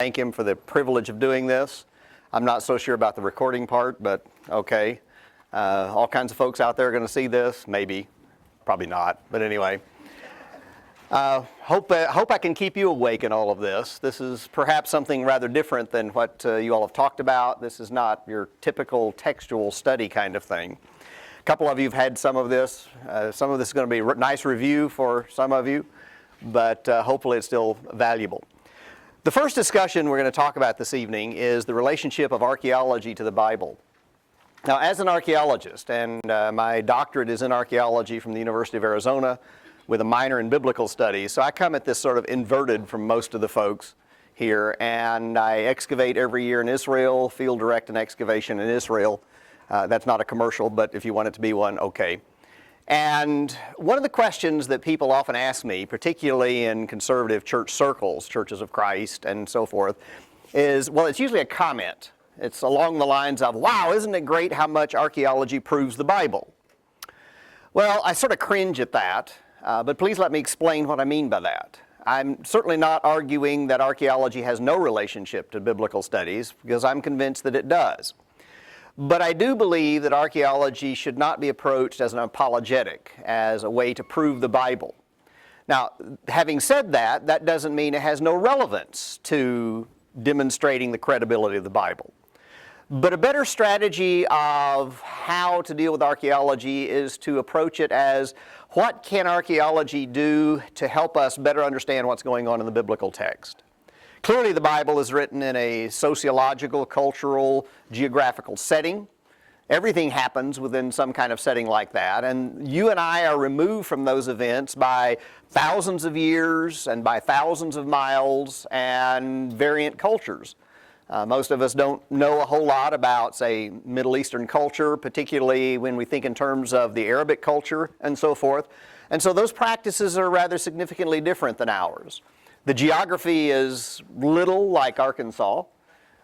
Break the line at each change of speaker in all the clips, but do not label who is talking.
Thank him for the privilege of doing this. I'm not so sure about the recording part, but okay. All kinds of folks out there are going to see this. Maybe, probably not, but anyway. Hope I can keep you awake in all of this. This is perhaps something rather different than what you all have talked about. This is not your typical textual study kind of thing. A couple of you have had some of this. Some of this is going to be a nice review for some of you, but hopefully it's still valuable. The first discussion we're going to talk about this evening is the relationship of archaeology to the Bible. Now, as an archaeologist, and my doctorate is in archaeology from the University of Arizona with a minor in biblical studies, so I come at this sort of inverted from most of the folks here, and I excavate every year in Israel, field direct an excavation in Israel. That's not a commercial, but if you want it to be one, okay. And one of the questions that people often ask me, particularly in conservative church circles, Churches of Christ and so forth, is, well, it's usually a comment. It's along the lines of, wow, isn't it great how much archaeology proves the Bible? Well, I sort of cringe at that, but please let me explain what I mean by that. I'm certainly not arguing that archaeology has no relationship to biblical studies, because I'm convinced that it does. But I do believe that archaeology should not be approached as an apologetic, as a way to prove the Bible. Now, having said that, that doesn't mean it has no relevance to demonstrating the credibility of the Bible. But a better strategy of how to deal with archaeology is to approach it as, what can archaeology do to help us better understand what's going on in the biblical text? Clearly, the Bible is written in a sociological, cultural, geographical setting. Everything happens within some kind of setting like that, and you and I are removed from those events by thousands of years and by thousands of miles and variant cultures. Most of us don't know a whole lot about, say, Middle Eastern culture, particularly when we think in terms of the Arabic culture and so forth. And so those practices are rather significantly different than ours. The geography is little like Arkansas.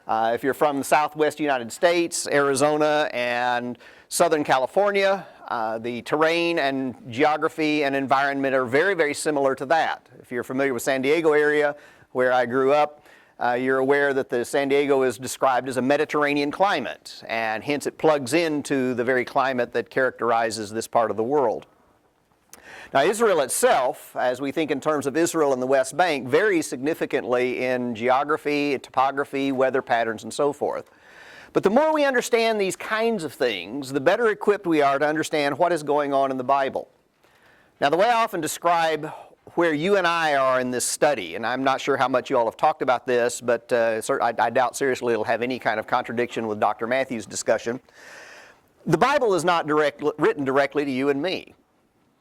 If you're from the southwest United States, Arizona, and Southern California, the terrain and geography and environment are very, very similar to that. If you're familiar with San Diego area, where I grew up, you're aware that the San Diego is described as a Mediterranean climate, and hence it plugs into the very climate that characterizes this part of the world. Now, Israel itself, as we think in terms of Israel and the West Bank, varies significantly in geography, topography, weather patterns, and so forth. But the more we understand these kinds of things, the better equipped we are to understand what is going on in the Bible. Now, the way I often describe where you and I are in this study, and I'm not sure how much you all have talked about this, but I doubt seriously it'll have any kind of contradiction with Dr. Matthews' discussion. The Bible is not written directly to you and me.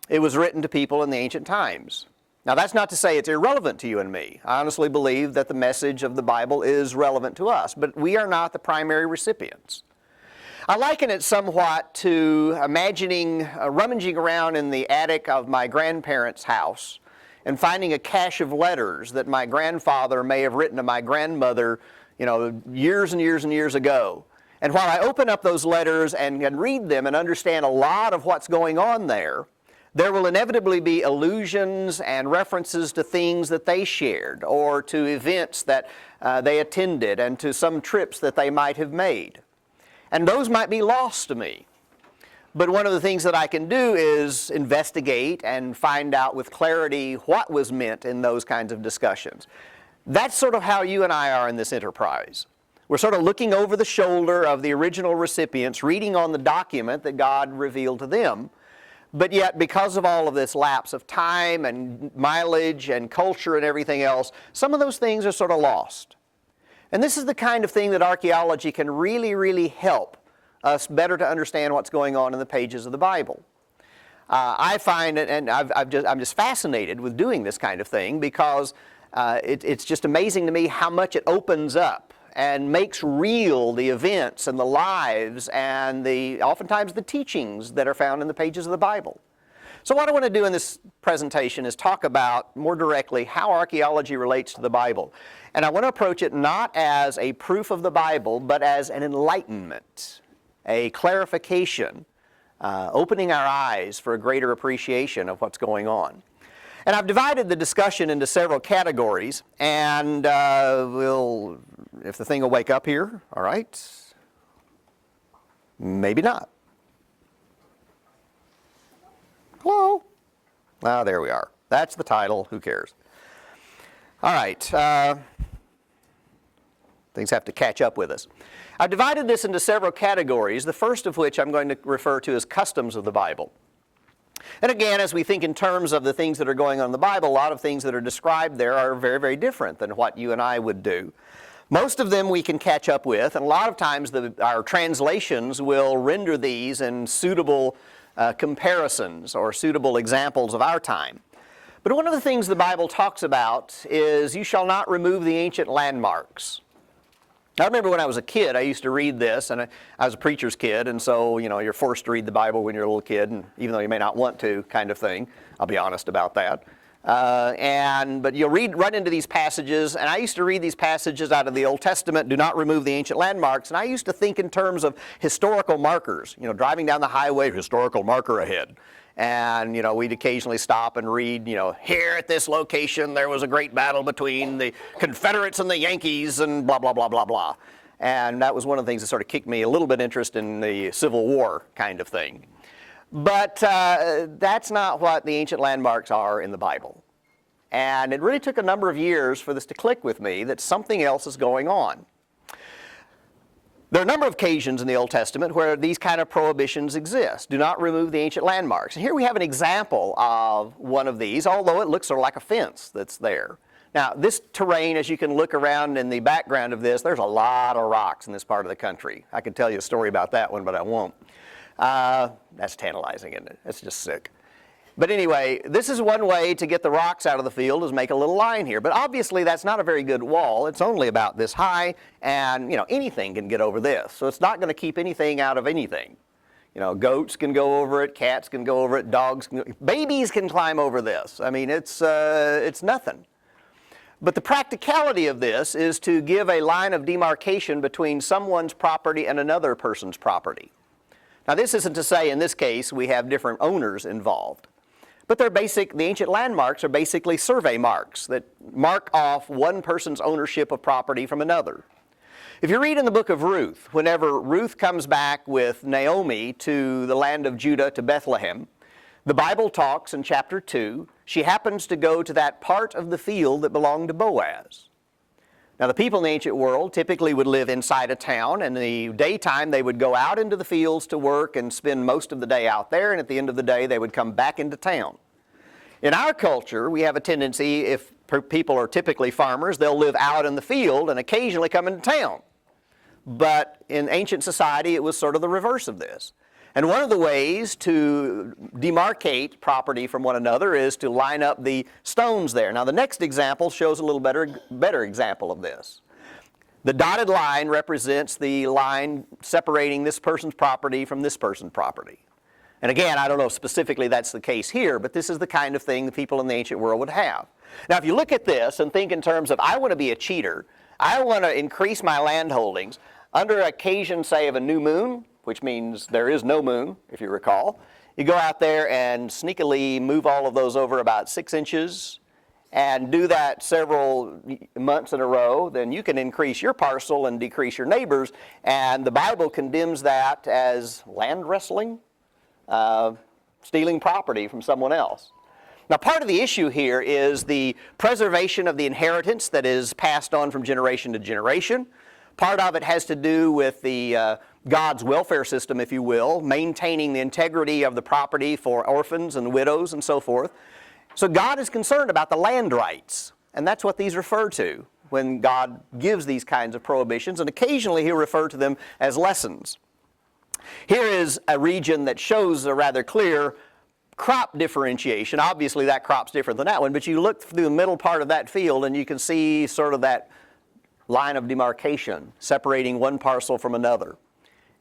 It was written to people in the ancient times. Now, that's not to say it's irrelevant to you and me. I honestly believe that the message of the Bible is relevant to us, but we are not the primary recipients. I liken it somewhat to imagining rummaging around in the attic of my grandparents' house and finding a cache of letters that my grandfather may have written to my grandmother, years and years and years ago. And while I open up those letters and can read them and understand a lot of what's going on there will inevitably be allusions and references to things that they shared, or to events that they attended, and to some trips that they might have made. And those might be lost to me. But one of the things that I can do is investigate and find out with clarity what was meant in those kinds of discussions. That's sort of how you and I are in this enterprise. We're sort of looking over the shoulder of the original recipients, reading on the document that God revealed to them. But yet, because of all of this lapse of time and mileage and culture and everything else, some of those things are sort of lost. And this is the kind of thing that archaeology can really, really help us better to understand what's going on in the pages of the Bible. I find, and I'm just fascinated with doing this kind of thing, because it's just amazing to me how much it opens up and makes real the events and the lives and oftentimes the teachings that are found in the pages of the Bible. So what I want to do in this presentation is talk about more directly how archaeology relates to the Bible. And I want to approach it not as a proof of the Bible, but as an enlightenment, a clarification, opening our eyes for a greater appreciation of what's going on. And I've divided the discussion into several categories, and if the thing will wake up here, all right, maybe not. Hello? Ah, there we are. That's the title, who cares? All right, things have to catch up with us. I've divided this into several categories, the first of which I'm going to refer to as customs of the Bible. And again, as we think in terms of the things that are going on in the Bible, a lot of things that are described there are very, very different than what you and I would do. Most of them we can catch up with, and a lot of times our translations will render these in suitable comparisons or suitable examples of our time. But one of the things the Bible talks about is you shall not remove the ancient landmarks. I remember when I was a kid, I used to read this, and I was a preacher's kid, and so, you're forced to read the Bible when you're a little kid, and even though you may not want to, kind of thing. I'll be honest about that. But you'll run into these passages, and I used to read these passages out of the Old Testament, do not remove the ancient landmarks, and I used to think in terms of historical markers, driving down the highway, historical marker ahead. And, we'd occasionally stop and read, here at this location there was a great battle between the Confederates and the Yankees and blah, blah, blah, blah, blah. And that was one of the things that sort of kicked me a little bit interest in the Civil War kind of thing. But that's not what the ancient landmarks are in the Bible. And it really took a number of years for this to click with me that something else is going on. There are a number of occasions in the Old Testament where these kind of prohibitions exist. Do not remove the ancient landmarks. And here we have an example of one of these, although it looks sort of like a fence that's there. Now, this terrain, as you can look around in the background of this, there's a lot of rocks in this part of the country. I could tell you a story about that one, but I won't. That's tantalizing, isn't it? That's just sick. But anyway, this is one way to get the rocks out of the field, is make a little line here. But obviously that's not a very good wall. It's only about this high, and anything can get over this. So it's not going to keep anything out of anything. Goats can go over it, cats can go over it, babies can climb over this. I mean, it's nothing. But the practicality of this is to give a line of demarcation between someone's property and another person's property. Now, this isn't to say in this case we have different owners involved. But the ancient landmarks are basically survey marks that mark off one person's ownership of property from another. If you read in the book of Ruth, whenever Ruth comes back with Naomi to the land of Judah, to Bethlehem, the Bible talks in chapter 2, she happens to go to that part of the field that belonged to Boaz. Now, the people in the ancient world typically would live inside a town, and in the daytime they would go out into the fields to work and spend most of the day out there, and at the end of the day they would come back into town. In our culture, we have a tendency, if people are typically farmers, they'll live out in the field and occasionally come into town. But in ancient society, it was sort of the reverse of this. And one of the ways to demarcate property from one another is to line up the stones there. Now, the next example shows a little better example of this. The dotted line represents the line separating this person's property from this person's property. And again, I don't know if specifically that's the case here, but this is the kind of thing the people in the ancient world would have. Now, if you look at this and think in terms of, I want to be a cheater, I want to increase my land holdings, under occasion, say, of a new moon, which means there is no moon, if you recall, you go out there and sneakily move all of those over about 6 inches and do that several months in a row, then you can increase your parcel and decrease your neighbors, and the Bible condemns that as land wrestling, stealing property from someone else. Now, part of the issue here is the preservation of the inheritance that is passed on from generation to generation. Part of it has to do with the God's welfare system, if you will, maintaining the integrity of the property for orphans and widows and so forth. So God is concerned about the land rights, and that's what these refer to when God gives these kinds of prohibitions, and occasionally He'll refer to them as lessons. Here is a region that shows a rather clear crop differentiation. Obviously that crop's different than that one, but you look through the middle part of that field and you can see sort of that line of demarcation separating one parcel from another.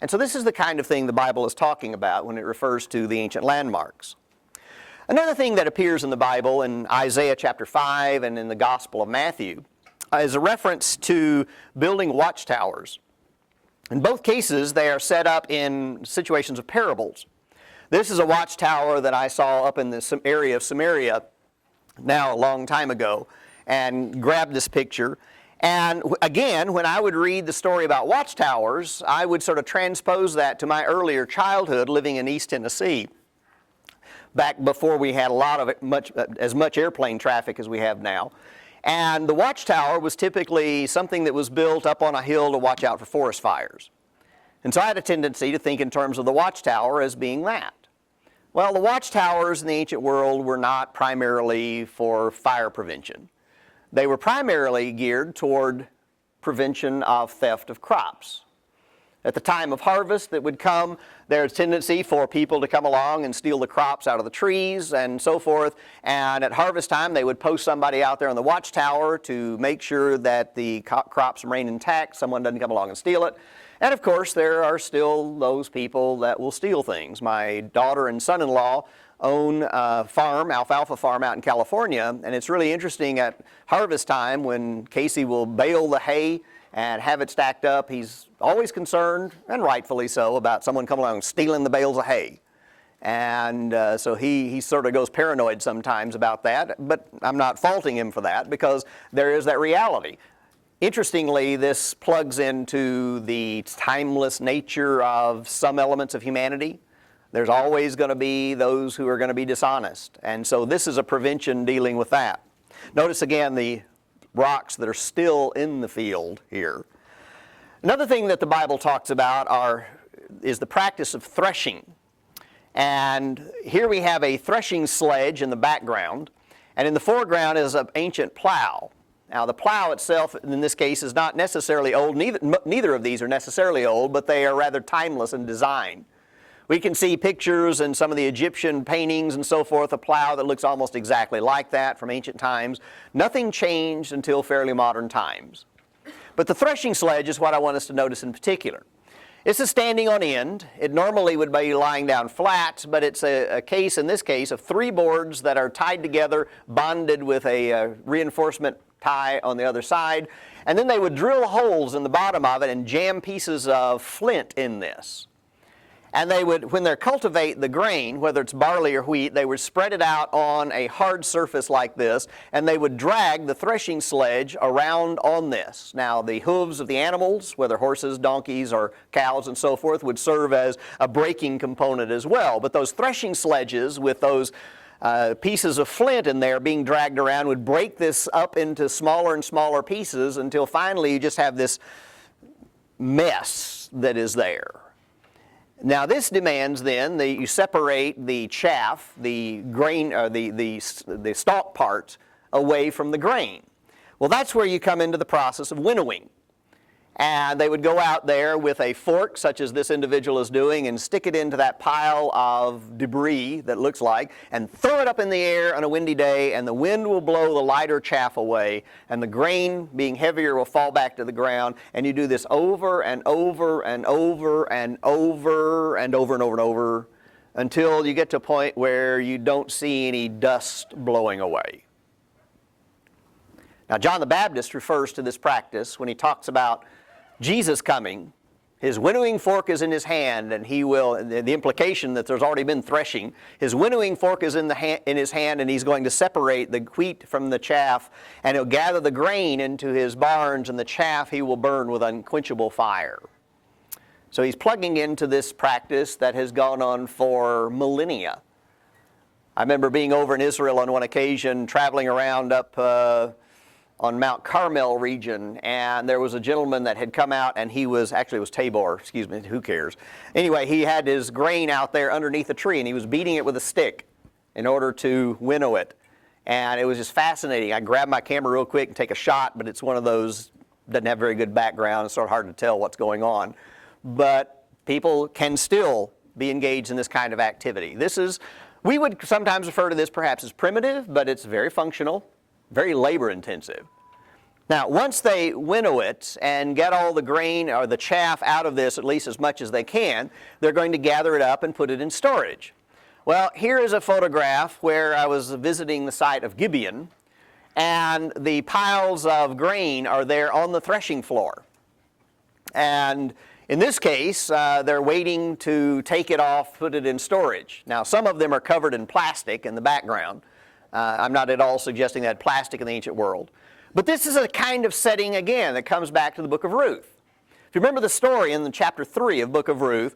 And so this is the kind of thing the Bible is talking about when it refers to the ancient landmarks. Another thing that appears in the Bible in Isaiah chapter 5 and in the Gospel of Matthew is a reference to building watchtowers. In both cases, they are set up in situations of parables. This is a watchtower that I saw up in the area of Samaria now a long time ago, and grabbed this picture. And again, when I would read the story about watchtowers, I would sort of transpose that to my earlier childhood living in East Tennessee, back before we had a lot of as much airplane traffic as we have now. And the watchtower was typically something that was built up on a hill to watch out for forest fires. And so I had a tendency to think in terms of the watchtower as being that. Well, the watchtowers in the ancient world were not primarily for fire prevention. They were primarily geared toward prevention of theft of crops. At the time of harvest that would come, there's a tendency for people to come along and steal the crops out of the trees and so forth. And at harvest time, they would post somebody out there on the watchtower to make sure that the crops remain intact, someone doesn't come along and steal it. And of course, there are still those people that will steal things. My daughter and son-in-law own a farm, alfalfa farm out in California, and it's really interesting at harvest time when Casey will bale the hay and have it stacked up. He's always concerned, and rightfully so, about someone coming along and stealing the bales of hay. And so he sort of goes paranoid sometimes about that, but I'm not faulting him for that because there is that reality. Interestingly, this plugs into the timeless nature of some elements of humanity. There's always going to be those who are going to be dishonest. And so this is a prevention dealing with that. Notice again the rocks that are still in the field here. Another thing that the Bible talks about is the practice of threshing. And here we have a threshing sledge in the background, and in the foreground is an ancient plow. Now the plow itself in this case is not necessarily old, neither of these are necessarily old, but they are rather timeless in design. We can see pictures in some of the Egyptian paintings and so forth, a plow that looks almost exactly like that from ancient times. Nothing changed until fairly modern times. But the threshing sledge is what I want us to notice in particular. This is standing on end. It normally would be lying down flat, but it's a case, in this case, of 3 boards that are tied together, bonded with a reinforcement tie on the other side. And then they would drill holes in the bottom of it and jam pieces of flint in this. And they would, when they cultivate the grain, whether it's barley or wheat, they would spread it out on a hard surface like this, and they would drag the threshing sledge around on this. Now, the hooves of the animals, whether horses, donkeys, or cows and so forth, would serve as a braking component as well. But those threshing sledges with those pieces of flint in there being dragged around would break this up into smaller and smaller pieces until finally you just have this mess that is there. Now this demands then that you separate the chaff, the grain, or the stalk parts away from the grain. Well, that's where you come into the process of winnowing. And they would go out there with a fork, such as this individual is doing, and stick it into that pile of debris that looks like, and throw it up in the air on a windy day, and the wind will blow the lighter chaff away, and the grain, being heavier, will fall back to the ground. And you do this over and over and over and over and over and over and over until you get to a point where you don't see any dust blowing away. Now, John the Baptist refers to this practice when he talks about Jesus coming. His winnowing fork is in his hand, and he will, the implication that there's already been threshing, his winnowing fork is in his hand, and he's going to separate the wheat from the chaff, and he'll gather the grain into his barns, and the chaff he will burn with unquenchable fire. So he's plugging into this practice that has gone on for millennia. I remember being over in Israel on one occasion, traveling around up on Mount Carmel region, and there was a gentleman that had come out, and he was, actually it was Tabor, excuse me, who cares. Anyway, he had his grain out there underneath a tree, and he was beating it with a stick in order to winnow it. And it was just fascinating. I grabbed my camera real quick and take a shot, but it's one of those, doesn't have very good background, it's sort of hard to tell what's going on. But people can still be engaged in this kind of activity. We would sometimes refer to this perhaps as primitive, but it's very functional, very labor intensive. Now, once they winnow it and get all the grain or the chaff out of this, at least as much as they can, they're going to gather it up and put it in storage. Well, here is a photograph where I was visiting the site of Gibeon, and the piles of grain are there on the threshing floor. And in this case, they're waiting to take it off, put it in storage. Now, some of them are covered in plastic in the background. I'm not at all suggesting that plastic in the ancient world. But this is a kind of setting, again, that comes back to the book of Ruth. If you remember the story in chapter 3 of book of Ruth,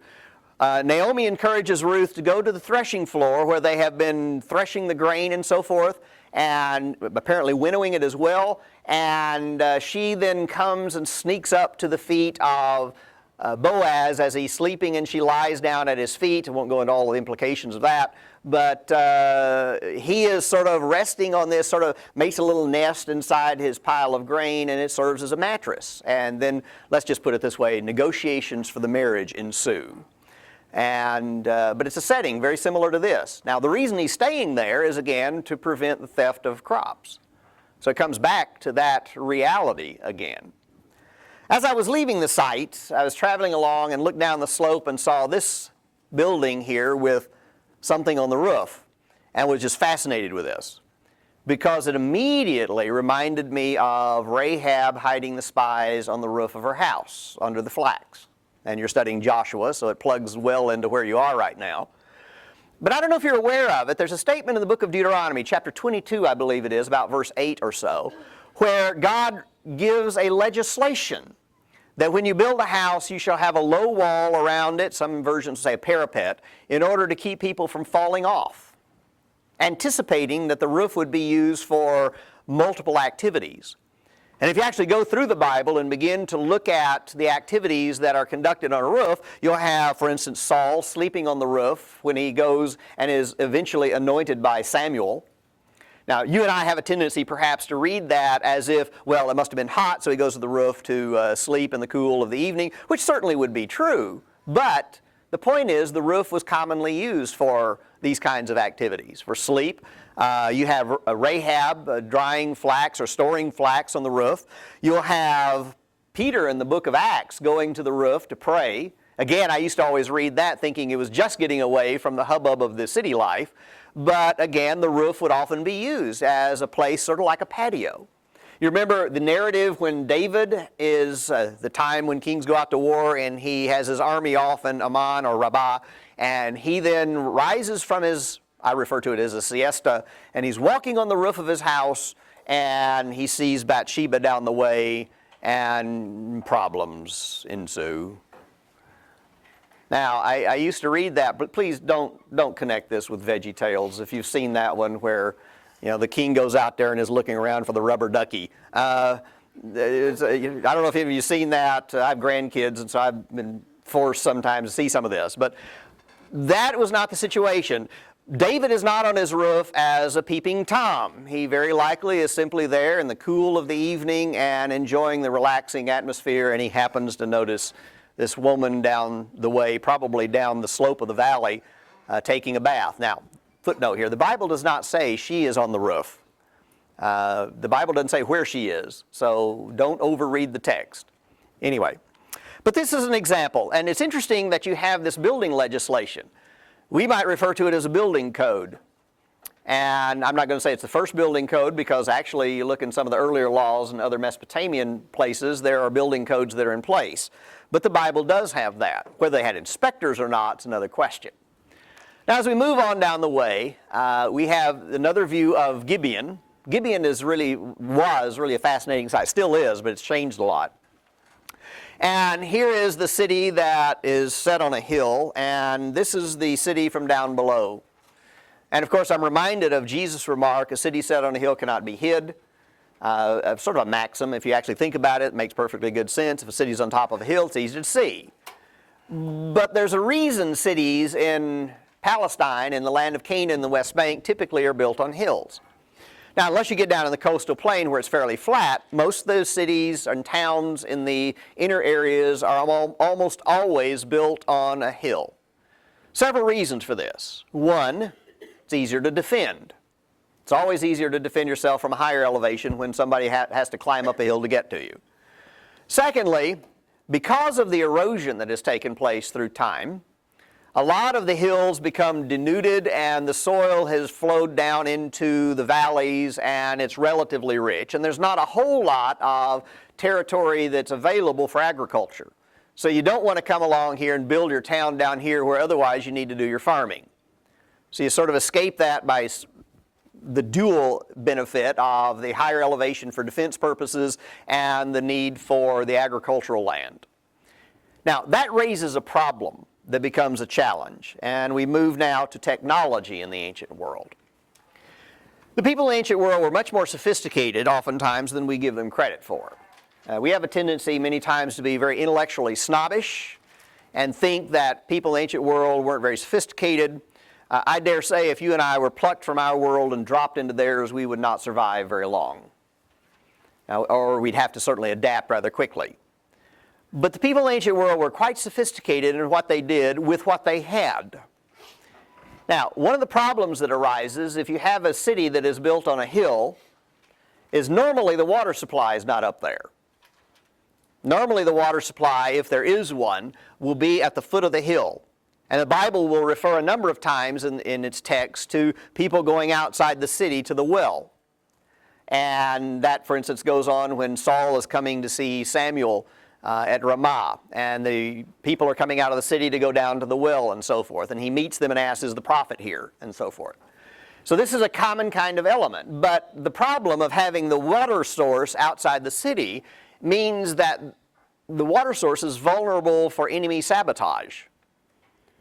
Naomi encourages Ruth to go to the threshing floor where they have been threshing the grain and so forth, and apparently winnowing it as well. And she then comes and sneaks up to the feet of Boaz as he's sleeping, and she lies down at his feet. I won't go into all the implications of that, but he is sort of resting on this, sort of makes a little nest inside his pile of grain, and it serves as a mattress. And then, let's just put it this way, negotiations for the marriage ensue. And but it's a setting very similar to this. Now, the reason he's staying there is, again, to prevent the theft of crops. So it comes back to that reality again. As I was leaving the site, I was traveling along and looked down the slope and saw this building here with something on the roof, and was just fascinated with this because it immediately reminded me of Rahab hiding the spies on the roof of her house under the flax. And you're studying Joshua, so it plugs well into where you are right now. But I don't know if you're aware of it. There's a statement in the book of Deuteronomy, chapter 22, I believe it is, about verse 8 or so, where God gives a legislation that when you build a house, you shall have a low wall around it, some versions say a parapet, in order to keep people from falling off, anticipating that the roof would be used for multiple activities. And if you actually go through the Bible and begin to look at the activities that are conducted on a roof, you'll have, for instance, Saul sleeping on the roof when he goes and is eventually anointed by Samuel. Now, you and I have a tendency perhaps to read that as if, well, it must have been hot, so he goes to the roof to sleep in the cool of the evening, which certainly would be true. But the point is, the roof was commonly used for these kinds of activities. For sleep, you have Rahab drying flax or storing flax on the roof. You'll have Peter in the book of Acts going to the roof to pray. Again, I used to always read that thinking it was just getting away from the hubbub of the city life. But again, the roof would often be used as a place sort of like a patio. You remember the narrative when David is the time when kings go out to war and he has his army off in Ammon or Rabbah, and he then rises from his, I refer to it as a siesta, and he's walking on the roof of his house and he sees Bathsheba down the way and problems ensue. Now, I used to read that, but please don't connect this with Veggie Tales. If you've seen that one where, you know, the king goes out there and is looking around for the rubber ducky. I don't know if any of you have seen that. I have grandkids, and so I've been forced sometimes to see some of this. But that was not the situation. David is not on his roof as a peeping Tom. He very likely is simply there in the cool of the evening and enjoying the relaxing atmosphere, and he happens to notice this woman down the way, probably down the slope of the valley, taking a bath. Now, footnote here, the Bible does not say she is on the roof. The Bible doesn't say where she is, so don't overread the text. Anyway, but this is an example, and it's interesting that you have this building legislation. We might refer to it as a building code. And I'm not going to say it's the first building code, because actually you look in some of the earlier laws in other Mesopotamian places, there are building codes that are in place. But the Bible does have that. Whether they had inspectors or not is another question. Now, as we move on down the way, we have another view of Gibeon. Gibeon was really a fascinating site. Still is, but it's changed a lot. And here is the city that is set on a hill, and this is the city from down below. And of course, I'm reminded of Jesus' remark, a city set on a hill cannot be hid. Sort of a maxim. If you actually think about it, it makes perfectly good sense. If a city's on top of a hill, it's easy to see. But there's a reason cities in Palestine, in the land of Canaan, the West Bank, typically are built on hills. Now, unless you get down in the coastal plain where it's fairly flat, most of those cities and towns in the inner areas are almost always built on a hill. Several reasons for this. One, it's easier to defend. It's always easier to defend yourself from a higher elevation when somebody has to climb up a hill to get to you. Secondly, because of the erosion that has taken place through time, a lot of the hills become denuded and the soil has flowed down into the valleys and it's relatively rich. And there's not a whole lot of territory that's available for agriculture. So you don't want to come along here and build your town down here where otherwise you need to do your farming. So you sort of escape that by the dual benefit of the higher elevation for defense purposes and the need for the agricultural land. Now, that raises a problem that becomes a challenge, and we move now to technology in the ancient world. The people in the ancient world were much more sophisticated oftentimes than we give them credit for. We have a tendency many times to be very intellectually snobbish and think that people in the ancient world weren't very sophisticated. I dare say if you and I were plucked from our world and dropped into theirs, we would not survive very long. Or we'd have to certainly adapt rather quickly. But the people in the ancient world were quite sophisticated in what they did with what they had. Now, one of the problems that arises if you have a city that is built on a hill is normally the water supply is not up there. Normally the water supply, if there is one, will be at the foot of the hill. And the Bible will refer a number of times in its text to people going outside the city to the well. And that, for instance, goes on when Saul is coming to see Samuel at Ramah, and the people are coming out of the city to go down to the well and so forth. And he meets them and asks, "Is the prophet here?" and so forth. So this is a common kind of element. But the problem of having the water source outside the city means that the water source is vulnerable for enemy sabotage.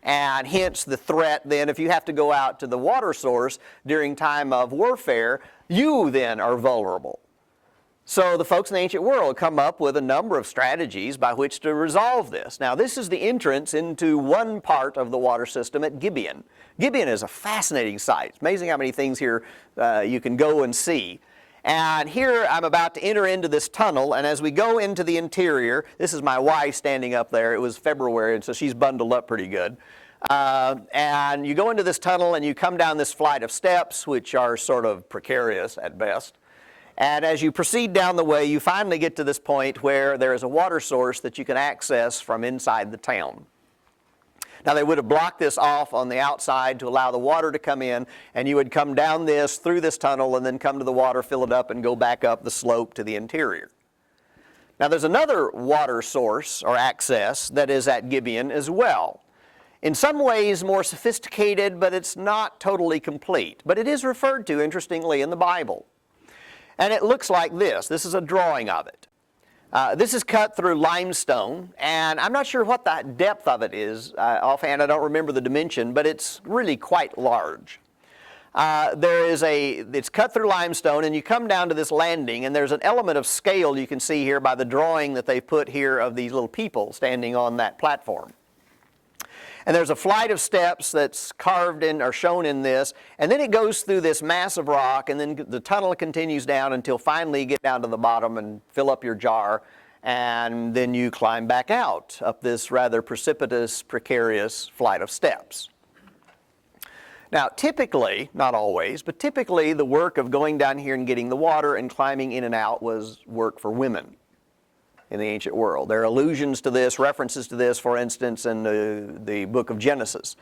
And hence the threat then, if you have to go out to the water source during time of warfare, you then are vulnerable. So the folks in the ancient world come up with a number of strategies by which to resolve this. Now, this is the entrance into one part of the water system at Gibeon. Gibeon is a fascinating site. It's amazing how many things here you can go and see. And here I'm about to enter into this tunnel, and as we go into the interior, this is my wife standing up there. It was February, and so she's bundled up pretty good. And you go into this tunnel and you come down this flight of steps, which are sort of precarious at best. And as you proceed down the way, you finally get to this point where there is a water source that you can access from inside the town. Now, they would have blocked this off on the outside to allow the water to come in, and you would come down this, through this tunnel, and then come to the water, fill it up, and go back up the slope to the interior. Now, there's another water source or access that is at Gibeon as well. In some ways more sophisticated, but it's not totally complete. But it is referred to, interestingly, in the Bible. And it looks like this. This is a drawing of it. This is cut through limestone, and I'm not sure what the depth of it is. Offhand, I don't remember the dimension, but it's really quite large. It's cut through limestone, and you come down to this landing, and there's an element of scale you can see here by the drawing that they put here of these little people standing on that platform. And there's a flight of steps that's carved in or shown in this, and then it goes through this mass of rock, and then the tunnel continues down until finally you get down to the bottom and fill up your jar, and then you climb back out up this rather precipitous, precarious flight of steps. Now, typically, not always, but typically the work of going down here and getting the water and climbing in and out was work for women in the ancient world. There are allusions to this, references to this, for instance, in the book of Genesis.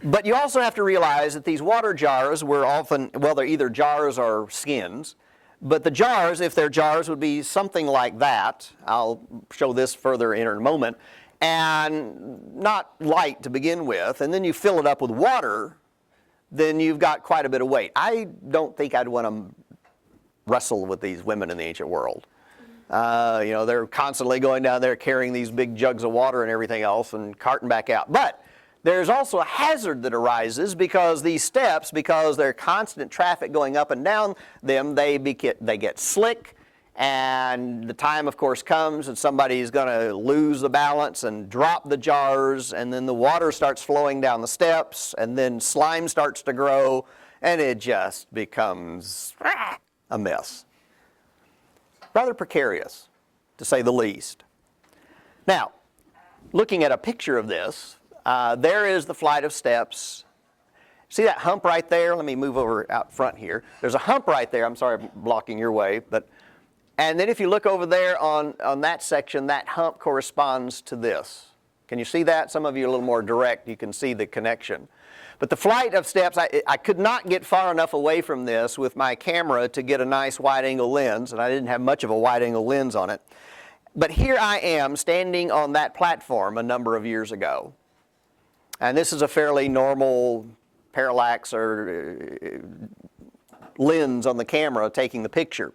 But you also have to realize that these water jars were often, well, they're either jars or skins, but the jars, if they're jars, would be something like that. I'll show this further in a moment, and not light to begin with, and then you fill it up with water, then you've got quite a bit of weight. I don't think I'd want to wrestle with these women in the ancient world. They're constantly going down there carrying these big jugs of water and everything else and carting back out. But there's also a hazard that arises because these steps, because there's constant traffic going up and down them, they get slick, and the time, of course, comes and somebody's going to lose the balance and drop the jars, and then the water starts flowing down the steps, and then slime starts to grow, and it just becomes a mess. Rather precarious, to say the least. Now, looking at a picture of this, there is the flight of steps. See that hump right there? Let me move over out front here. There's a hump right there. I'm sorry I'm blocking your way. And then if you look over there on that section, that hump corresponds to this. Can you see that? Some of you are a little more direct. You can see the connection. But the flight of steps, I could not get far enough away from this with my camera to get a nice wide-angle lens, and I didn't have much of a wide-angle lens on it. But here I am standing on that platform a number of years ago. And this is a fairly normal parallax or lens on the camera taking the picture.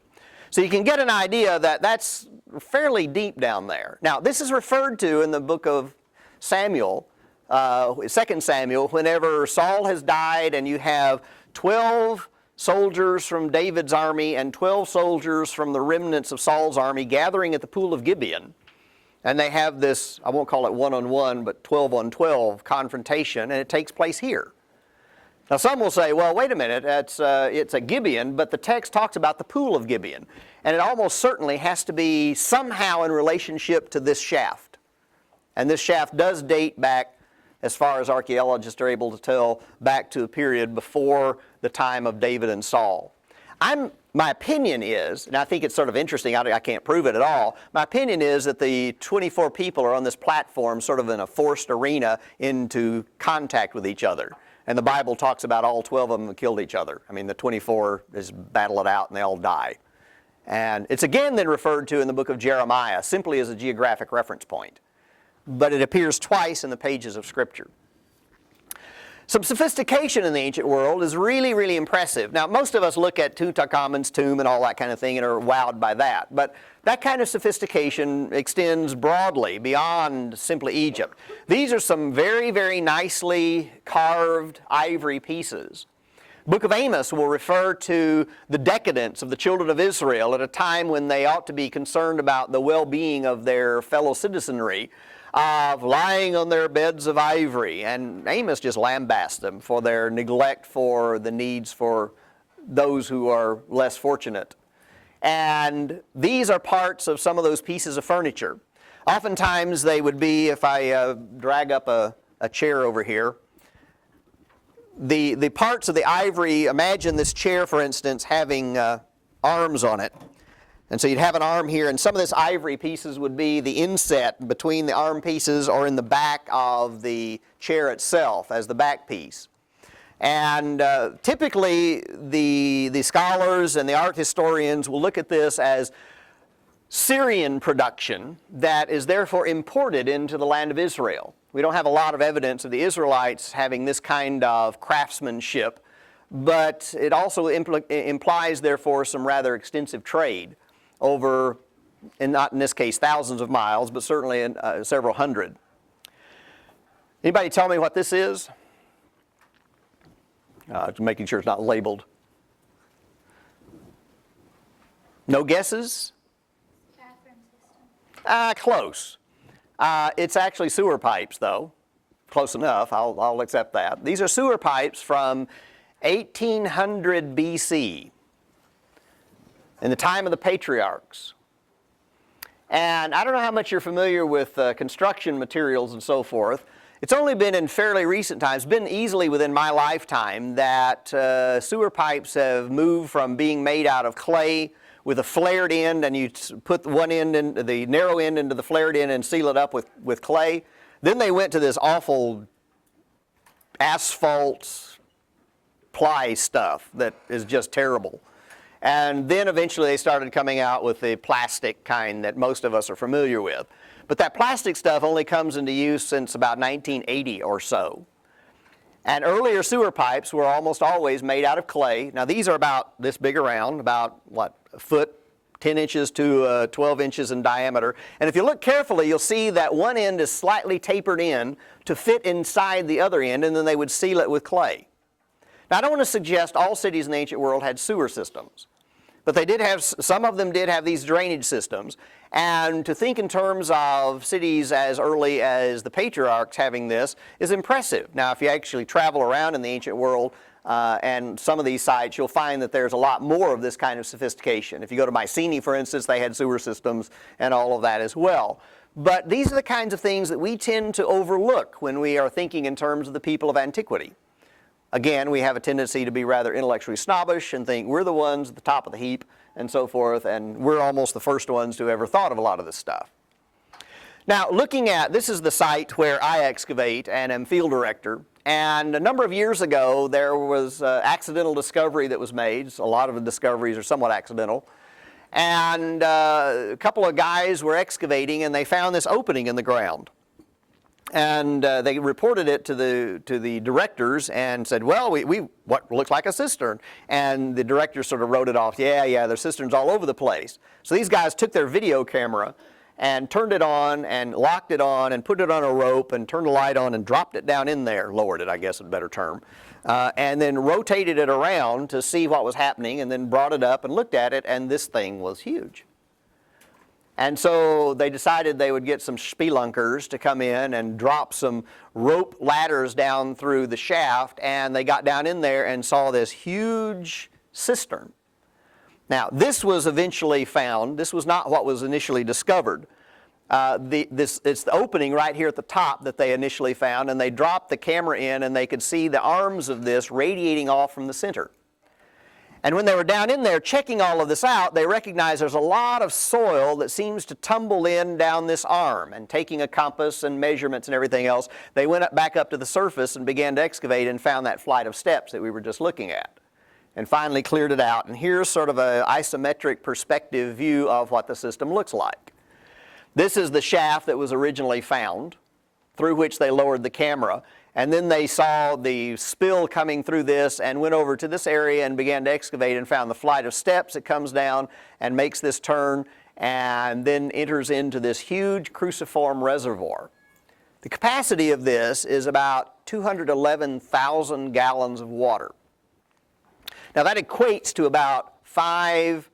So you can get an idea that that's fairly deep down there. Now, this is referred to in the book of Samuel, 2 Samuel, whenever Saul has died and you have 12 soldiers from David's army and 12 soldiers from the remnants of Saul's army gathering at the pool of Gibeon. And they have this, I won't call it one-on-one, but 12-on-12 confrontation, and it takes place here. Now some will say, well, wait a minute, it's a Gibeon, but the text talks about the pool of Gibeon. And it almost certainly has to be somehow in relationship to this shaft. And this shaft does date back, as far as archaeologists are able to tell, back to a period before the time of David and Saul. My opinion is, and I think it's sort of interesting, I can't prove it at all, my opinion is that the 24 people are on this platform sort of in a forced arena into contact with each other. And the Bible talks about all 12 of them killed each other. I mean, the 24 just battle it out and they all die. And it's again then referred to in the book of Jeremiah, simply as a geographic reference point. But it appears twice in the pages of Scripture. Some sophistication in the ancient world is really, really impressive. Now, most of us look at Tutankhamun's tomb and all that kind of thing and are wowed by that. But that kind of sophistication extends broadly beyond simply Egypt. These are some very, very nicely carved ivory pieces. Book of Amos will refer to the decadence of the children of Israel at a time when they ought to be concerned about the well-being of their fellow citizenry, of lying on their beds of ivory. And Amos just lambasts them for their neglect for the needs for those who are less fortunate. And these are parts of some of those pieces of furniture. Oftentimes they would be, if I drag up a chair over here, the parts of the ivory, imagine this chair, for instance, having arms on it. And so you'd have an arm here, and some of this ivory pieces would be the inset between the arm pieces or in the back of the chair itself as the back piece. And typically the scholars and the art historians will look at this as Syrian production that is therefore imported into the land of Israel. We don't have a lot of evidence of the Israelites having this kind of craftsmanship, but it also implies therefore some rather extensive trade over, and not in this case thousands of miles, but certainly in, several hundred. Anybody tell me what this is? Making sure it's not labeled. No guesses? Bathroom system. Close. It's actually sewer pipes, though. Close enough. I'll accept that. These are sewer pipes from 1800 BC, in the time of the patriarchs. And I don't know how much you're familiar with construction materials and so forth. It's only been in fairly recent times, been easily within my lifetime, that sewer pipes have moved from being made out of clay with a flared end, and you put one end, the narrow end into the flared end and seal it up with clay. Then they went to this awful asphalt ply stuff that is just terrible. And then eventually they started coming out with the plastic kind that most of us are familiar with. But that plastic stuff only comes into use since about 1980 or so. And earlier sewer pipes were almost always made out of clay. Now these are about this big around, about what, a foot, 10 inches to 12 inches in diameter. And if you look carefully, you'll see that one end is slightly tapered in to fit inside the other end, and then they would seal it with clay. Now I don't want to suggest all cities in the ancient world had sewer systems, but they did have, some of them did have these drainage systems. And to think in terms of cities as early as the patriarchs having this is impressive. Now if you actually travel around in the ancient world and some of these sites, you'll find that there's a lot more of this kind of sophistication. If you go to Mycenae, for instance, they had sewer systems and all of that as well. But these are the kinds of things that we tend to overlook when we are thinking in terms of the people of antiquity. Again, we have a tendency to be rather intellectually snobbish and think we're the ones at the top of the heap and so forth, and we're almost the first ones to ever thought of a lot of this stuff. Now, looking at, this is the site where I excavate and am field director, and a number of years ago there was an accidental discovery that was made. So a lot of the discoveries are somewhat accidental. And a couple of guys were excavating and they found this opening in the ground. And they reported it to the directors and said, well, we what looks like a cistern. And the directors sort of wrote it off. Yeah, there's cisterns all over the place. So these guys took their video camera and turned it on and locked it on and put it on a rope and turned the light on and dropped it down in there, lowered it, I guess is a better term, and then rotated it around to see what was happening, and then brought it up and looked at it, and this thing was huge. And so they decided they would get some spelunkers to come in and drop some rope ladders down through the shaft, and they got down in there and saw this huge cistern. Now, this was eventually found. This was not what was initially discovered. It's the opening right here at the top that they initially found, and they dropped the camera in, and they could see the arms of this radiating off from the center. And when they were down in there checking all of this out, they recognized there's a lot of soil that seems to tumble in down this arm. And taking a compass and measurements and everything else, they went back up to the surface and began to excavate and found that flight of steps that we were just looking at. And finally cleared it out. And here's sort of an isometric perspective view of what the system looks like. This is the shaft that was originally found, through which they lowered the camera. And then they saw the spill coming through this and went over to this area and began to excavate and found the flight of steps that comes down and makes this turn and then enters into this huge cruciform reservoir. The capacity of this is about 211,000 gallons of water. Now that equates to about 5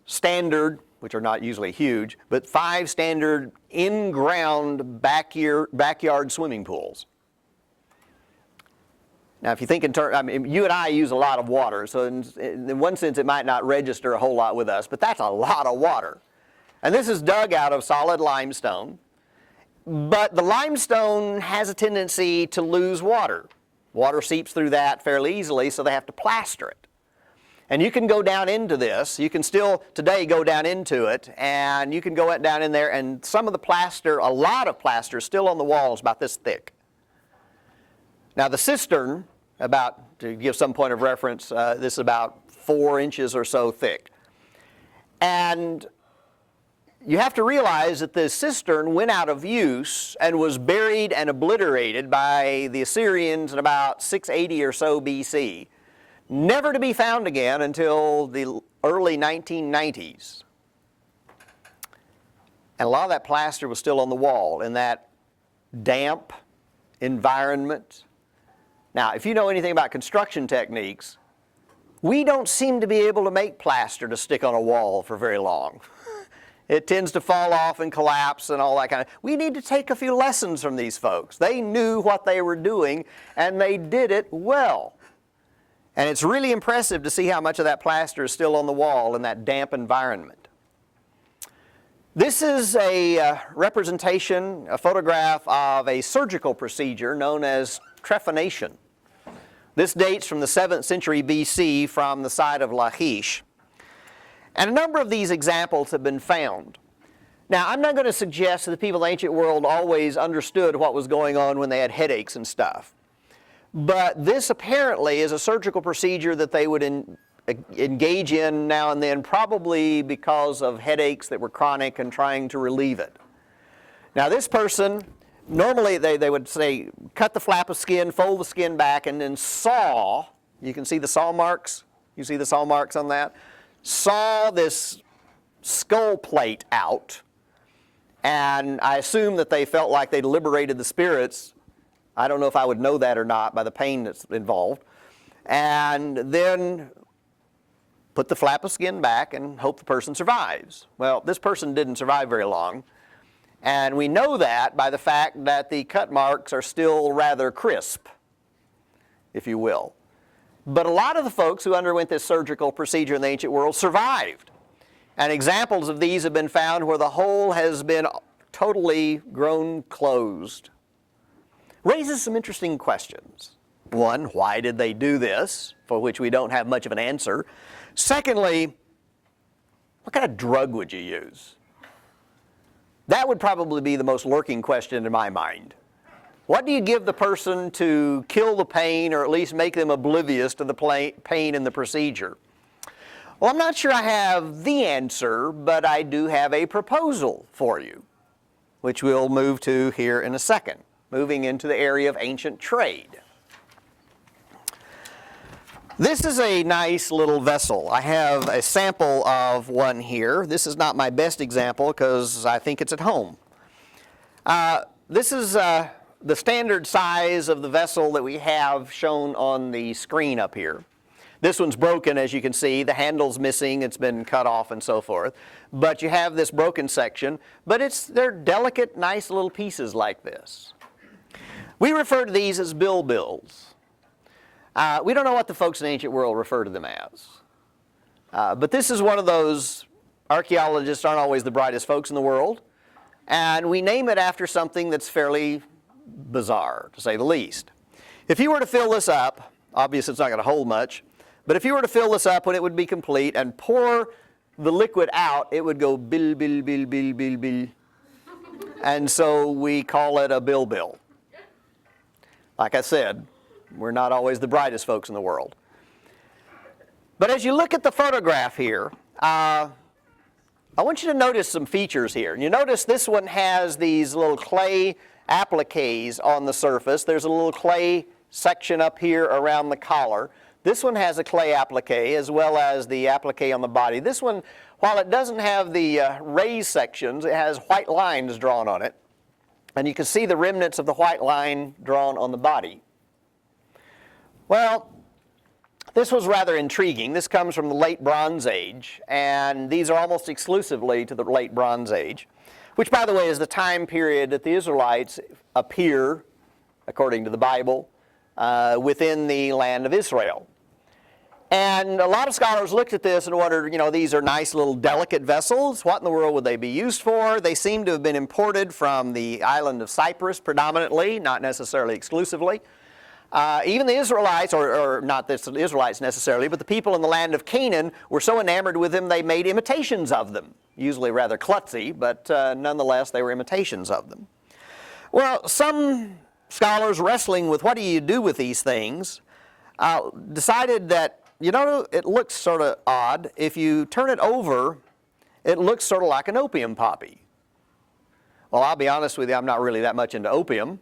standard, which are not usually huge, but 5 standard in-ground backyard swimming pools. Now if you think in terms, I mean, you and I use a lot of water, so in one sense it might not register a whole lot with us, but that's a lot of water. And this is dug out of solid limestone, but the limestone has a tendency to lose water. Water seeps through that fairly easily, so they have to plaster it. And you can go down into this, you can still today go down into it, and you can go down in there, and some of the plaster, a lot of plaster, is still on the walls about this thick. Now the cistern, about, to give some point of reference, this is about 4 inches or so thick. And you have to realize that the cistern went out of use and was buried and obliterated by the Assyrians in about 680 or so BC. Never to be found again until the early 1990s. And a lot of that plaster was still on the wall in that damp environment. Now, if you know anything about construction techniques, we don't seem to be able to make plaster to stick on a wall for very long. It tends to fall off and collapse and all that kind of. We need to take a few lessons from these folks. They knew what they were doing, and they did it well. And it's really impressive to see how much of that plaster is still on the wall in that damp environment. This is a representation, a photograph of a surgical procedure known as trephination. This dates from the 7th century BC from the site of Lachish. And a number of these examples have been found. Now, I'm not going to suggest that the people of the ancient world always understood what was going on when they had headaches and stuff. But this apparently is a surgical procedure that they would engage in now and then, probably because of headaches that were chronic and trying to relieve it. Now this person, normally they would say, cut the flap of skin, fold the skin back, and then saw. You can see the saw marks? You see the saw marks on that? Saw this skull plate out, and I assume that they felt like they'd liberated the spirits. I don't know if I would know that or not by the pain that's involved. And then put the flap of skin back and hope the person survives. Well, this person didn't survive very long. And we know that by the fact that the cut marks are still rather crisp, if you will. But a lot of the folks who underwent this surgical procedure in the ancient world survived. And examples of these have been found where the hole has been totally grown closed. Raises some interesting questions. One, why did they do this, for which we don't have much of an answer? Secondly, what kind of drug would you use? That would probably be the most lurking question in my mind. What do you give the person to kill the pain, or at least make them oblivious to the pain in the procedure? Well, I'm not sure I have the answer, but I do have a proposal for you, which we'll move to here in a second. moving into the area of ancient trade. This is a nice little vessel. I have a sample of one here. This is not my best example because I think it's at home. This is the standard size of the vessel that we have shown on the screen up here. This one's broken, as you can see. The handle's missing. It's been cut off and so forth. But you have this broken section. But they're delicate, nice little pieces like this. We refer to these as bills. We don't know what the folks in the ancient world refer to them as. But this is one of those, archaeologists aren't always the brightest folks in the world. And we name it after something that's fairly bizarre, to say the least. If you were to fill this up, obviously it's not going to hold much, but if you were to fill this up when it would be complete and pour the liquid out, it would go bill, bill, bill, bill, bill, bill. And so we call it a bill. Like I said, we're not always the brightest folks in the world. But as you look at the photograph here, I want you to notice some features here. You notice this one has these little clay appliques on the surface. There's a little clay section up here around the collar. This one has a clay applique as well as the applique on the body. This one, while it doesn't have the raised sections, it has white lines drawn on it. And you can see the remnants of the white line drawn on the body. Well, this was rather intriguing. This comes from the late Bronze Age, and these are almost exclusively to the late Bronze Age, which, by the way, is the time period that the Israelites appear, according to the Bible, within the land of Israel. And a lot of scholars looked at this and wondered, these are nice little delicate vessels. What in the world would they be used for? They seem to have been imported from the island of Cyprus predominantly, not necessarily exclusively. Even the Israelites, or not the Israelites necessarily, but the people in the land of Canaan were so enamored with them they made imitations of them. Usually rather klutzy, but nonetheless they were imitations of them. Well, some scholars wrestling with what do you do with these things decided that, it looks sort of odd. If you turn it over, it looks sort of like an opium poppy. Well, I'll be honest with you, I'm not really that much into opium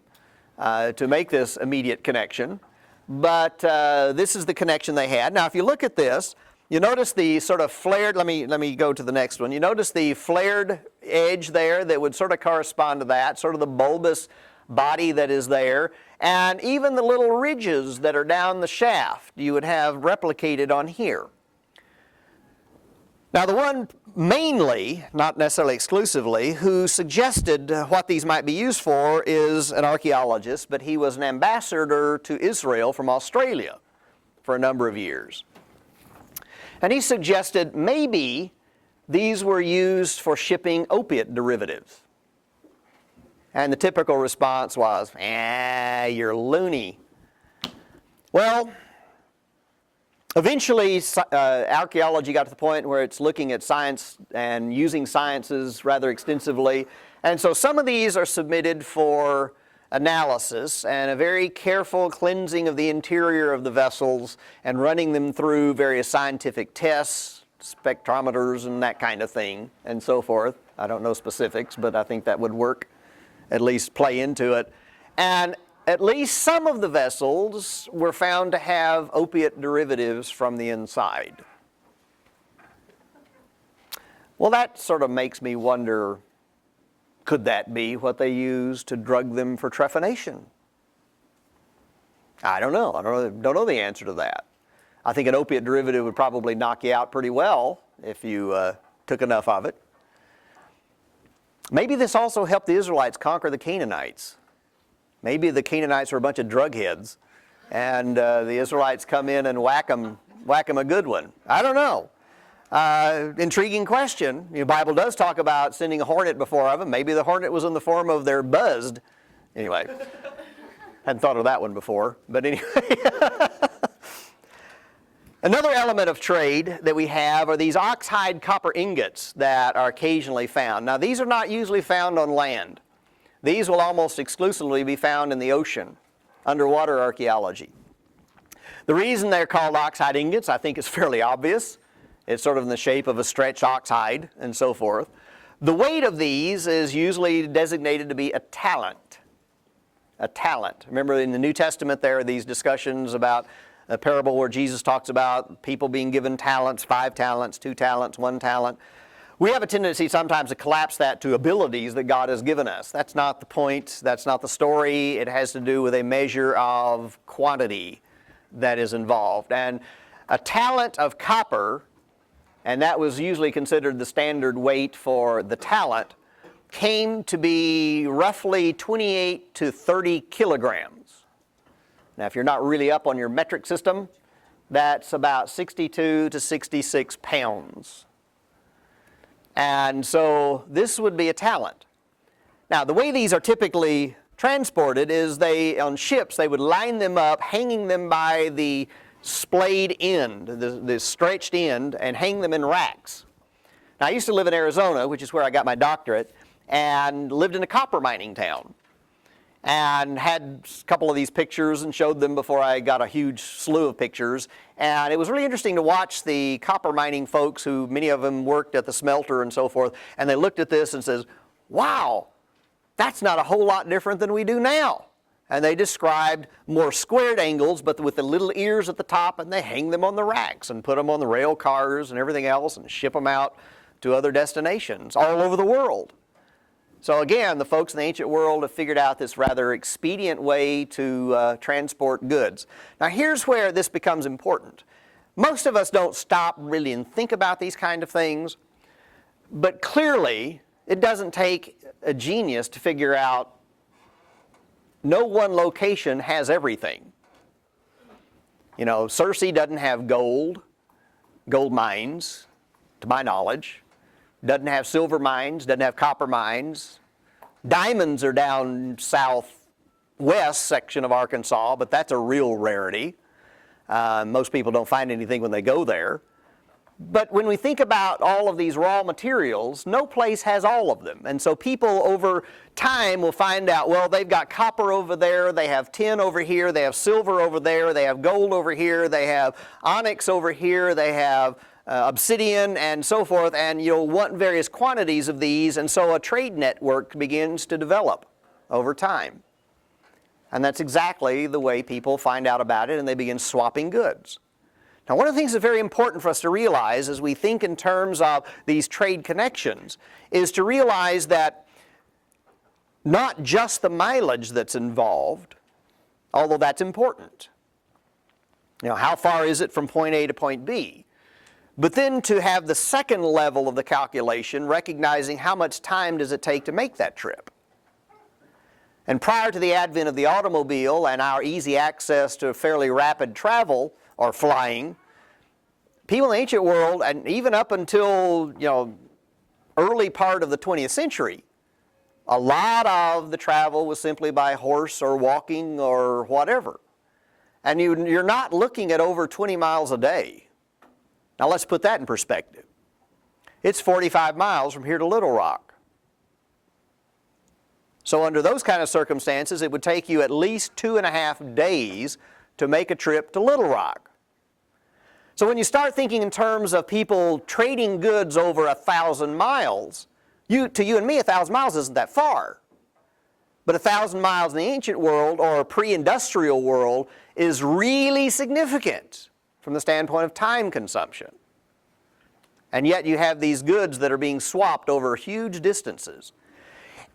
to make this immediate connection, but this is the connection they had. Now, if you look at this, you notice the sort of flared, let me go to the next one. You notice the flared edge there that would sort of correspond to that, sort of the bulbous body that is there, and even the little ridges that are down the shaft you would have replicated on here. Now, the one mainly, not necessarily exclusively, who suggested what these might be used for is an archaeologist, but he was an ambassador to Israel from Australia for a number of years. And he suggested maybe these were used for shipping opiate derivatives. And the typical response was, you're loony. Well, eventually, archaeology got to the point where it's looking at science and using sciences rather extensively. And so some of these are submitted for analysis and a very careful cleansing of the interior of the vessels and running them through various scientific tests, spectrometers and that kind of thing and so forth. I don't know specifics, but I think that would work, at least play into it. And at least some of the vessels were found to have opiate derivatives from the inside. Well, that sort of makes me wonder, could that be what they used to drug them for trephination? I don't know. I don't know the answer to that. I think an opiate derivative would probably knock you out pretty well if you took enough of it. Maybe this also helped the Israelites conquer the Canaanites. Maybe the Canaanites were a bunch of drug heads, and the Israelites come in and whack them a good one. I don't know. Intriguing question. The Bible does talk about sending a hornet before them. Maybe the hornet was in the form of their buzzed. Anyway, hadn't thought of that one before. But anyway. Another element of trade that we have are these oxhide copper ingots that are occasionally found. Now, these are not usually found on land. These will almost exclusively be found in the ocean, underwater archaeology. The reason they're called oxhide ingots, I think, is fairly obvious. It's sort of in the shape of a stretched oxhide and so forth. The weight of these is usually designated to be a talent. a talent. Remember in the New Testament there are these discussions about a parable where Jesus talks about people being given talents, 5 talents, 2 talents, 1 talent. We have a tendency sometimes to collapse that to abilities that God has given us. That's not the point. That's not the story. It has to do with a measure of quantity that is involved. And a talent of copper, and that was usually considered the standard weight for the talent, came to be roughly 28 to 30 kilograms. Now, if you're not really up on your metric system, that's about 62 to 66 pounds. And so this would be a talent. Now, the way these are typically transported is on ships, they would line them up, hanging them by the splayed end, the stretched end, and hang them in racks. Now, I used to live in Arizona, which is where I got my doctorate, and lived in a copper mining town. And had a couple of these pictures and showed them before I got a huge slew of pictures. And it was really interesting to watch the copper mining folks, who many of them worked at the smelter and so forth, and they looked at this and says, wow, that's not a whole lot different than we do now. And they described more squared angles, but with the little ears at the top, and they hang them on the racks and put them on the rail cars and everything else and ship them out to other destinations all over the world. So again, the folks in the ancient world have figured out this rather expedient way to transport goods. Now here's where this becomes important. Most of us don't stop really and think about these kind of things, but clearly it doesn't take a genius to figure out no one location has everything. You know, Cersei doesn't have gold mines, to my knowledge. Doesn't have silver mines, doesn't have copper mines. Diamonds are down southwest section of Arkansas, but that's a real rarity. Most people don't find anything when they go there. But when we think about all of these raw materials, no place has all of them. And so people over time will find out, well, they've got copper over there, they have tin over here, they have silver over there, they have gold over here, they have onyx over here, they have obsidian and so forth, and you'll want various quantities of these, and so a trade network begins to develop over time. And that's exactly the way people find out about it, and they begin swapping goods. Now, one of the things that's very important for us to realize as we think in terms of these trade connections is to realize that not just the mileage that's involved, although that's important. You know, how far is it from point A to point B? But then to have the second level of the calculation, recognizing how much time does it take to make that trip. And prior to the advent of the automobile and our easy access to fairly rapid travel or flying, people in the ancient world, and even up until early part of the 20th century, a lot of the travel was simply by horse or walking or whatever. And you're not looking at over 20 miles a day. Now let's put that in perspective. It's 45 miles from here to Little Rock. So under those kind of circumstances, it would take you at least 2.5 days to make a trip to Little Rock. So when you start thinking in terms of people trading goods over 1,000 miles, to you and me 1,000 miles isn't that far. But 1,000 miles in the ancient world or pre-industrial world is really significant from the standpoint of time consumption. And yet you have these goods that are being swapped over huge distances.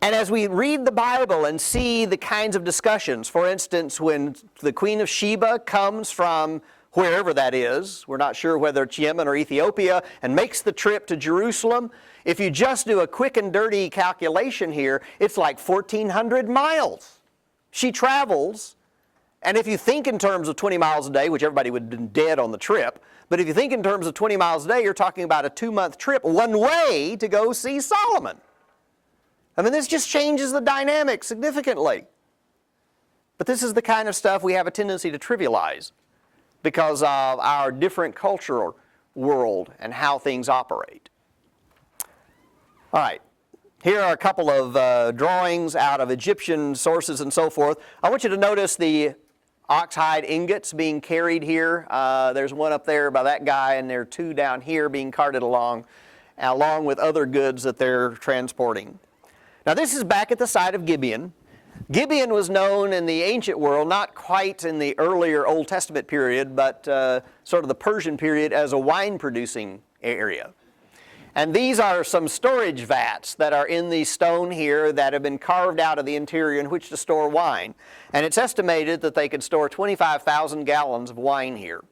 And as we read the Bible and see the kinds of discussions, for instance, when the Queen of Sheba comes from wherever that is, we're not sure whether it's Yemen or Ethiopia, and makes the trip to Jerusalem, if you just do a quick and dirty calculation here, it's like 1,400 miles. She travels. And if you think in terms of 20 miles a day, which everybody would have been dead on the trip, but if you think in terms of 20 miles a day, you're talking about a 2-month trip one way to go see Solomon. I mean, this just changes the dynamic significantly. But this is the kind of stuff we have a tendency to trivialize because of our different cultural world and how things operate. All right. Here are a couple of drawings out of Egyptian sources and so forth. I want you to notice the oxhide ingots being carried here. There's one up there by that guy, and there are 2 down here being carted along with other goods that they're transporting. Now this is back at the site of Gibeon. Gibeon was known in the ancient world, not quite in the earlier Old Testament period, but sort of the Persian period, as a wine-producing area. And these are some storage vats that are in the stone here that have been carved out of the interior in which to store wine. And it's estimated that they could store 25,000 gallons of wine here.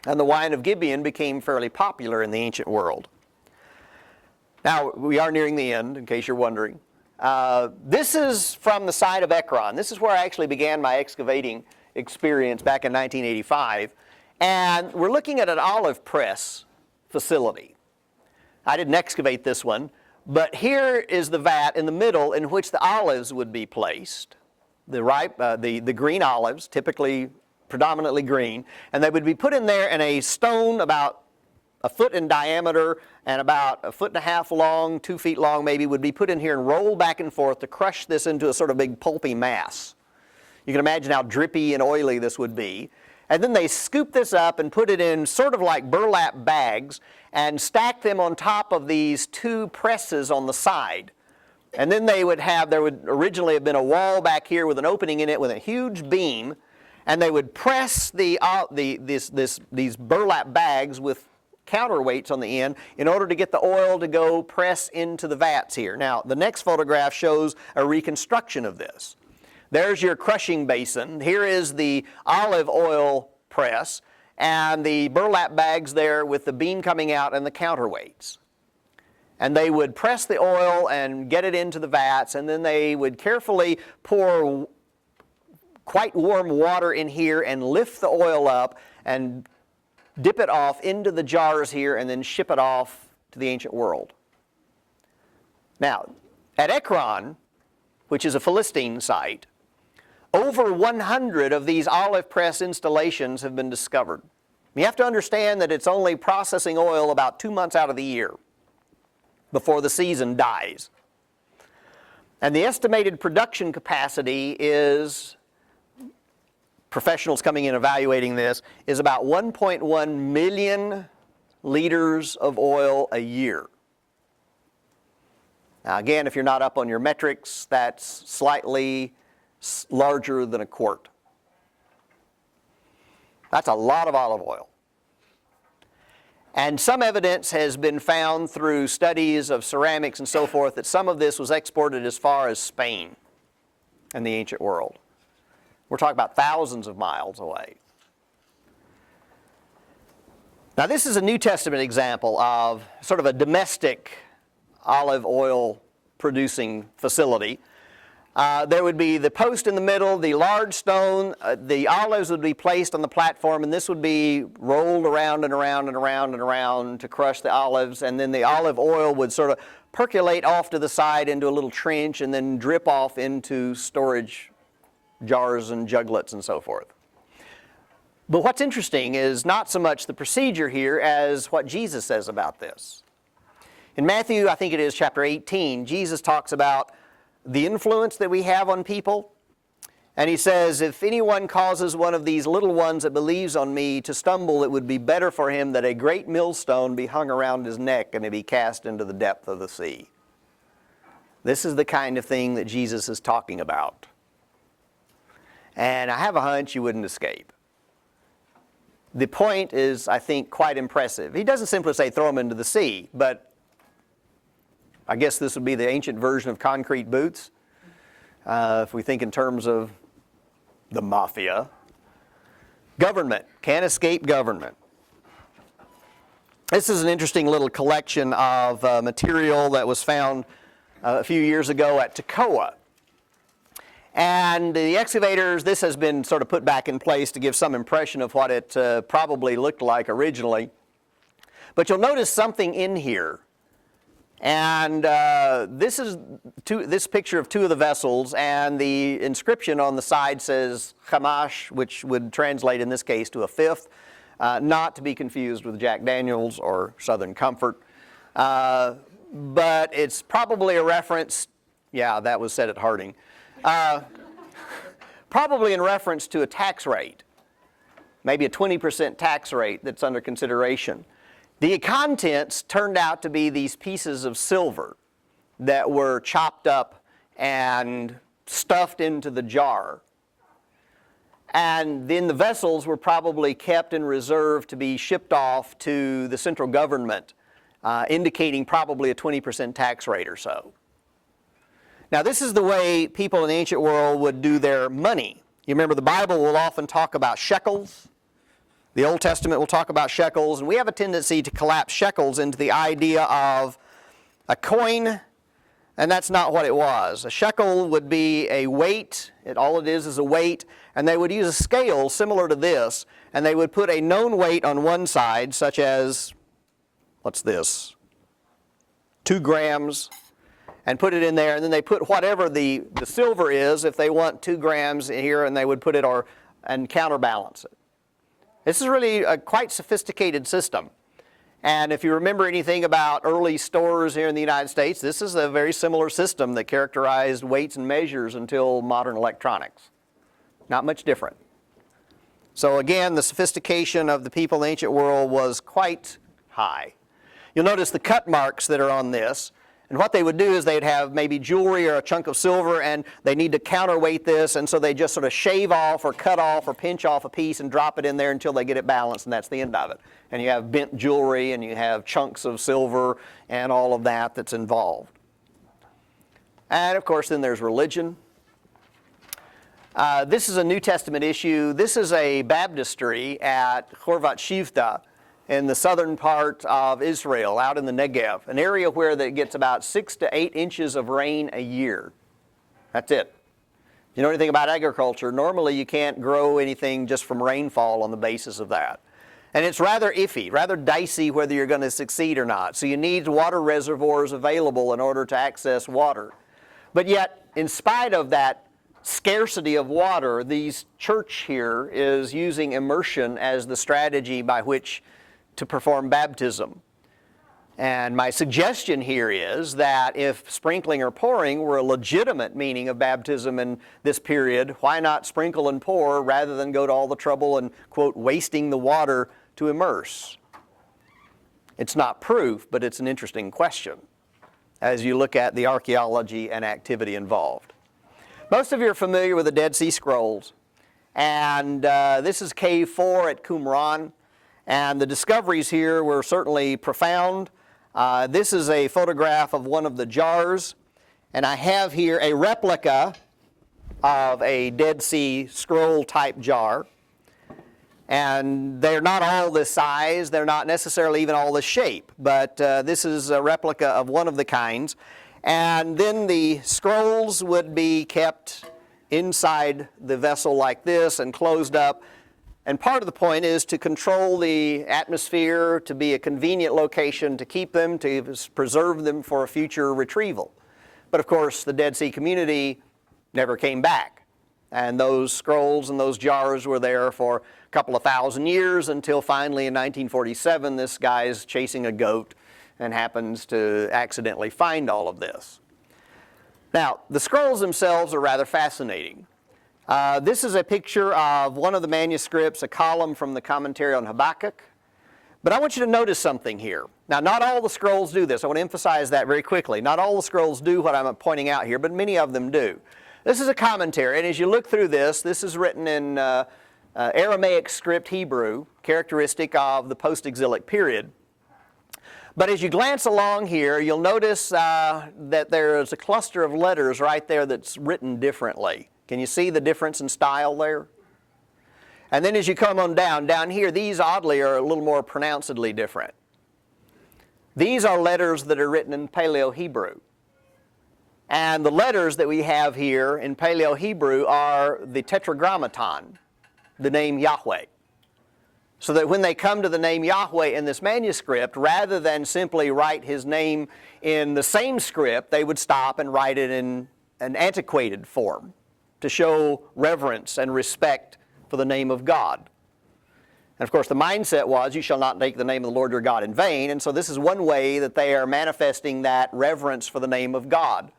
And the wine of Gibeon became fairly popular in the ancient world. Now, we are nearing the end, in case you're wondering. This is from the site of Ekron. This is where I actually began my excavating experience back in 1985. And we're looking at an olive press facility. I didn't excavate this one, but here is the vat in the middle in which the olives would be placed, the green olives, typically predominantly green, and they would be put in there in a stone about a foot in diameter and about a foot and a half long, 2 feet long maybe, would be put in here and rolled back and forth to crush this into a sort of big pulpy mass. You can imagine how drippy and oily this would be. And then they scoop this up and put it in sort of like burlap bags and stack them on top of these two presses on the side. And then there would originally have been a wall back here with an opening in it with a huge beam, and they would press these burlap bags with counterweights on the end in order to get the oil to go press into the vats here. Now, the next photograph shows a reconstruction of this. There's your crushing basin. Here is the olive oil press and the burlap bags there with the beam coming out and the counterweights. And they would press the oil and get it into the vats, and then they would carefully pour quite warm water in here and lift the oil up and dip it off into the jars here and then ship it off to the ancient world. Now, at Ekron, which is a Philistine site, over 100 of these olive press installations have been discovered. You have to understand that it's only processing oil about 2 months out of the year before the season dies. And the estimated production capacity is, professionals coming in evaluating this, is about 1.1 million liters of oil a year. Now again, if you're not up on your metrics, that's slightly larger than a quart. That's a lot of olive oil. And some evidence has been found through studies of ceramics and so forth that some of this was exported as far as Spain in the ancient world. We're talking about thousands of miles away. Now this is a New Testament example of sort of a domestic olive oil producing facility. There would be the post in the middle, the large stone, the olives would be placed on the platform, and this would be rolled around and around and around and around to crush the olives, and then the olive oil would sort of percolate off to the side into a little trench and then drip off into storage jars and juglets and so forth. But what's interesting is not so much the procedure here as what Jesus says about this. In Matthew, I think it is chapter 18, Jesus talks about the influence that we have on people. And he says, if anyone causes one of these little ones that believes on me to stumble, it would be better for him that a great millstone be hung around his neck and to be cast into the depth of the sea. This is the kind of thing that Jesus is talking about. And I have a hunch you wouldn't escape. The point is, I think, quite impressive. He doesn't simply say throw them into the sea, but I guess this would be the ancient version of concrete boots. If we think in terms of the mafia. Government. Can't escape government. This is an interesting little collection of material that was found a few years ago at Tekoa. And the excavators, this has been sort of put back in place to give some impression of what it probably looked like originally. But you'll notice something in here. And this is this picture of two of the vessels, and the inscription on the side says Shamash, which would translate in this case to a fifth, not to be confused with Jack Daniels or Southern Comfort. But it's probably a reference, yeah, that was said at Harding, probably in reference to a tax rate, maybe a 20% tax rate that's under consideration. The contents turned out to be these pieces of silver that were chopped up and stuffed into the jar. And then the vessels were probably kept in reserve to be shipped off to the central government, indicating probably a 20% tax rate or so. Now, this is the way people in the ancient world would do their money. You remember the Bible will often talk about shekels. The Old Testament will talk about shekels, and we have a tendency to collapse shekels into the idea of a coin, and that's not what it was. A shekel would be a weight. All it is a weight, and they would use a scale similar to this, and they would put a known weight on one side, such as, what's this, 2 grams, and put it in there, and then they put whatever the silver is, if they want 2 grams here, and they would put it and counterbalance it. This is really a quite sophisticated system. And if you remember anything about early stores here in the United States, this is a very similar system that characterized weights and measures until modern electronics. Not much different. So again, the sophistication of the people in the ancient world was quite high. You'll notice the cut marks that are on this. And what they would do is they'd have maybe jewelry or a chunk of silver, and they need to counterweight this, and so they just sort of shave off or cut off or pinch off a piece and drop it in there until they get it balanced, and that's the end of it. And you have bent jewelry, and you have chunks of silver, and all of that that's involved. And of course, then there's religion. This is a New Testament issue. This is a baptistry at Chorvat Shivta in the southern part of Israel, out in the Negev, an area where it gets about 6 to 8 inches of rain a year. That's it. If you know anything about agriculture, normally you can't grow anything just from rainfall on the basis of that. And it's rather iffy, rather dicey whether you're going to succeed or not. So you need water reservoirs available in order to access water. But yet, in spite of that scarcity of water, the church here is using immersion as the strategy by which to perform baptism. And my suggestion here is that if sprinkling or pouring were a legitimate meaning of baptism in this period, why not sprinkle and pour rather than go to all the trouble and, quote, wasting the water to immerse? It's not proof, but it's an interesting question as you look at the archaeology and activity involved. Most of you are familiar with the Dead Sea Scrolls, and this is Cave 4 at Qumran. And the discoveries here were certainly profound. This is a photograph of one of the jars. And I have here a replica of a Dead Sea Scroll type jar. And they're not all this size. They're not necessarily even all this shape. But this is a replica of one of the kinds. And then the scrolls would be kept inside the vessel like this and closed up. And part of the point is to control the atmosphere, to be a convenient location to keep them, to preserve them for a future retrieval. But of course, the Dead Sea community never came back. And those scrolls and those jars were there for a couple of thousand years until finally in 1947, this guy's chasing a goat and happens to accidentally find all of this. Now, the scrolls themselves are rather fascinating. This is a picture of one of the manuscripts, a column from the commentary on Habakkuk. But I want you to notice something here. Now, not all the scrolls do this. I want to emphasize that very quickly. Not all the scrolls do what I'm pointing out here, but many of them do. This is a commentary, and as you look through this is written in Aramaic script Hebrew, characteristic of the post-exilic period. But as you glance along here, you'll notice that there is a cluster of letters right there that's written differently. Can you see the difference in style there? And then as you come on down here, these oddly are a little more pronouncedly different. These are letters that are written in Paleo-Hebrew. And the letters that we have here in Paleo-Hebrew are the Tetragrammaton, the name Yahweh. So that when they come to the name Yahweh in this manuscript, rather than simply write his name in the same script, they would stop and write it in an antiquated form to show reverence and respect for the name of God. And of course the mindset was, you shall not take the name of the Lord your God in vain, and so this is one way that they are manifesting that reverence for the name of God.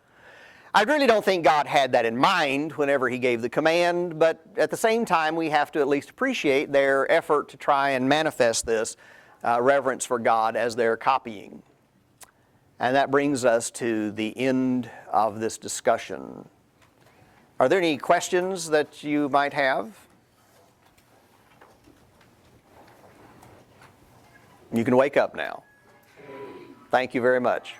I really don't think God had that in mind whenever he gave the command, but at the same time we have to at least appreciate their effort to try and manifest this reverence for God as they're copying. And that brings us to the end of this discussion. Are there any questions that you might have? You can wake up now. Thank you very much.